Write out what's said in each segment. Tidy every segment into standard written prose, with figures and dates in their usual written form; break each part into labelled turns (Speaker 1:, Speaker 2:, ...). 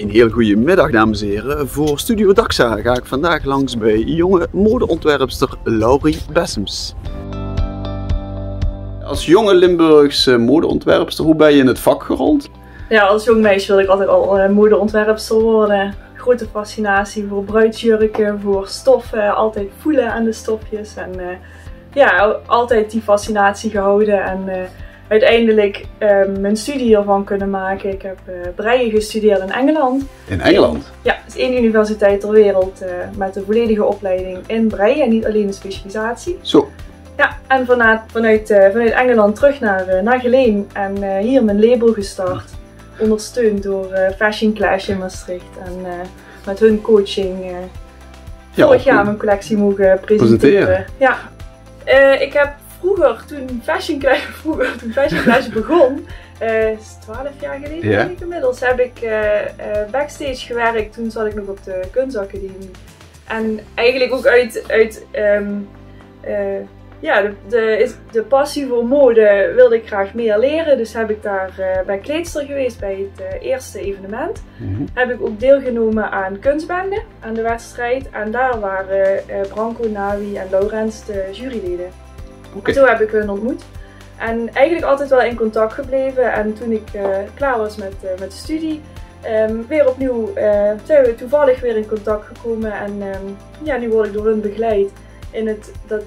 Speaker 1: Een heel goede middag, dames en heren. Voor Studio Daxa ga ik vandaag langs bij jonge modeontwerpster Laurie Bessems. Als jonge Limburgse modeontwerpster, hoe ben je in het vak gerold?
Speaker 2: Ja, als jong meisje wilde ik altijd al modeontwerpster worden. Grote fascinatie voor bruidsjurken, voor stoffen, altijd voelen aan de stofjes. En ja, altijd die fascinatie gehouden en uiteindelijk mijn studie ervan kunnen maken. Ik heb breien gestudeerd in Engeland.
Speaker 1: In Engeland?
Speaker 2: Ja, het is één universiteit ter wereld met een volledige opleiding in breien en niet alleen een specialisatie.
Speaker 1: Zo.
Speaker 2: Ja, en vanuit Engeland terug naar Geleen en hier mijn label gestart. Ondersteund door Fashion Clash in Maastricht en met hun coaching vorig jaar mijn collectie mogen presenteren. Ja. Ik heb vroeger, toen Fashion Clash begon, 12 jaar geleden denk ik inmiddels, heb ik backstage gewerkt. Toen zat ik nog op de kunstacademie. En eigenlijk ook uit de passie voor mode wilde ik graag meer leren. Dus heb ik daar bij kleedster geweest bij het eerste evenement. Heb ik ook deelgenomen aan kunstbende, aan de wedstrijd. En daar waren Branko, Nawi en Laurens de juryleden. En zo heb ik hun ontmoet. En eigenlijk altijd wel in contact gebleven. En toen ik klaar was met de studie, weer opnieuw zijn we toevallig weer in contact gekomen. En ja, nu word ik door hun begeleid. Dat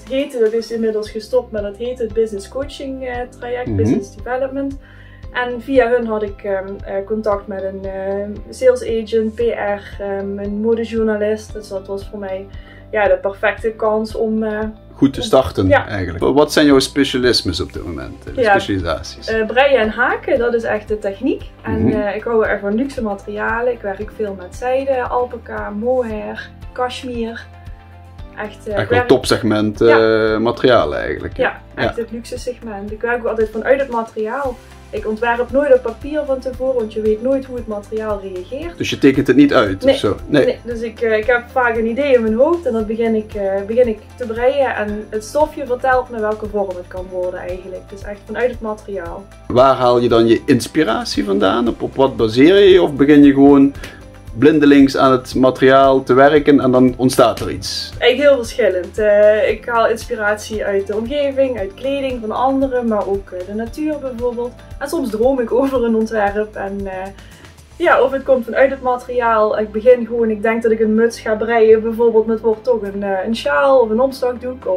Speaker 2: is inmiddels gestopt, maar dat heette het Business Coaching traject, Business Development. En via hun had ik contact met een sales agent, PR, een modejournalist. Dus dat was voor mij ja, de perfecte kans om
Speaker 1: goed te starten eigenlijk. Wat zijn jouw specialismes op dit moment? Specialisaties?
Speaker 2: Breien en haken, dat is echt de techniek. En ik hou erg van luxe materialen. Ik werk veel met zijde, alpaca, mohair, cashmere. Echt
Speaker 1: wel topsegment materialen eigenlijk.
Speaker 2: Ja, echt het luxe segment. Ik werk ook altijd vanuit het materiaal. Ik ontwerp nooit op papier van tevoren, want je weet nooit hoe het materiaal reageert.
Speaker 1: Dus je tekent het niet uit of zo?
Speaker 2: Nee. Dus ik heb vaak een idee in mijn hoofd en dan begin ik te breien en het stofje vertelt me welke vorm het kan worden eigenlijk. Dus echt vanuit het materiaal. Waar
Speaker 1: haal je dan je inspiratie vandaan? Op wat baseer je of begin je gewoon blindelings aan het materiaal te werken en dan ontstaat er iets?
Speaker 2: Eigenlijk heel verschillend. Ik haal inspiratie uit de omgeving, uit kleding van anderen, maar ook de natuur bijvoorbeeld. En soms droom ik over een ontwerp en ja, of het komt vanuit het materiaal. Ik begin gewoon, ik denk dat ik een muts ga breien bijvoorbeeld, met wordt toch een sjaal of een omslagdoek.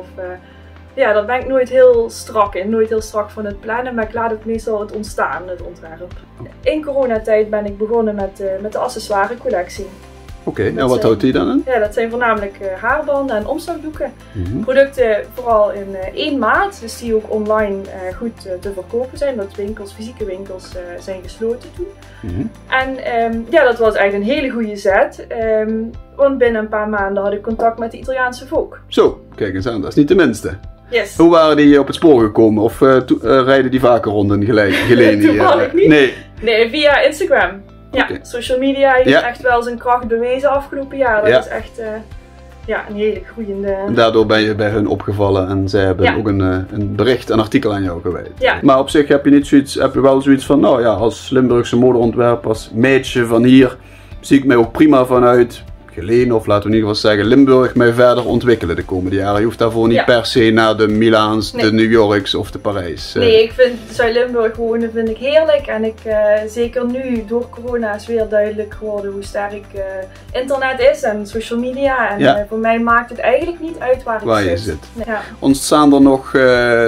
Speaker 2: Ja, daar ben ik nooit heel strak in, nooit heel strak van het plannen, maar ik laat het meestal het ontstaan, het ontwerp. In coronatijd ben ik begonnen met de accessoirecollectie.
Speaker 1: Oké, nou wat houdt die dan in?
Speaker 2: Ja, dat zijn voornamelijk haarbanden en omslagdoeken. Producten vooral in één maat, dus die ook online goed te verkopen zijn, omdat fysieke winkels zijn gesloten toen. En ja, dat was eigenlijk een hele goede zet, want binnen een paar maanden had ik contact met de Italiaanse Vogue.
Speaker 1: Zo, kijk eens aan, dat is niet de minste.
Speaker 2: Yes.
Speaker 1: Hoe waren die op het spoor gekomen? Of rijden die vaker rond in Geleen?
Speaker 2: Toevallig niet. Nee, via Instagram. Ja, social media heeft echt wel zijn kracht bewezen afgelopen jaar. Dat is echt een hele groeiende...
Speaker 1: En daardoor ben je bij hun opgevallen en zij hebben ook een bericht, een artikel aan jou gewijd.
Speaker 2: Ja.
Speaker 1: Maar op zich heb je wel zoiets van, nou ja, als Limburgse modeontwerper, als meisje van hier, zie ik mij ook prima vanuit Geleen, of laten we in ieder geval zeggen Limburg, mij verder ontwikkelen de komende jaren. Je hoeft daarvoor niet per se naar de Milaans, de New Yorks of de Parijs.
Speaker 2: Nee, ik vind Zuid-Limburg wonen vind ik heerlijk en zeker nu door corona is weer duidelijk geworden hoe sterk internet is en social media. En voor mij maakt het eigenlijk niet uit waar je zit. Nee. Ja.
Speaker 1: Ontstaan er nog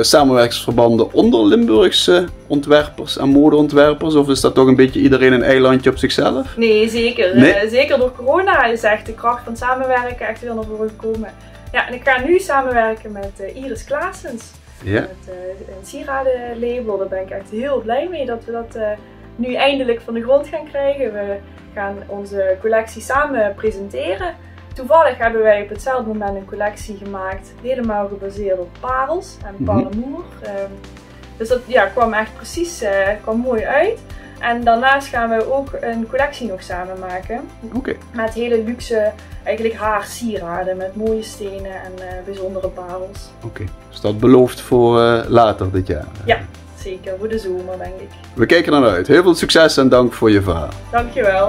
Speaker 1: samenwerkingsverbanden onder Limburgse ontwerpers en modeontwerpers, of is dat toch een beetje iedereen een eilandje op zichzelf?
Speaker 2: Nee, zeker. Zeker door corona is echt de kracht van samenwerken echt weer naar voren gekomen. Ja, en ik ga nu samenwerken met Iris Claessens. Met een sieradenlabel. Daar ben ik echt heel blij mee dat we dat nu eindelijk van de grond gaan krijgen. We gaan onze collectie samen presenteren. Toevallig hebben wij op hetzelfde moment een collectie gemaakt, helemaal gebaseerd op parels en parlemoer. Dus dat kwam echt precies, kwam mooi uit. En daarnaast gaan we ook een collectie nog samen maken. Met hele luxe, eigenlijk haarsieraden met mooie stenen en bijzondere parels.
Speaker 1: Dus dat belooft voor later dit jaar?
Speaker 2: Ja, zeker. Voor de zomer denk ik.
Speaker 1: We kijken ernaar uit. Heel veel succes en dank voor je verhaal.
Speaker 2: Dankjewel.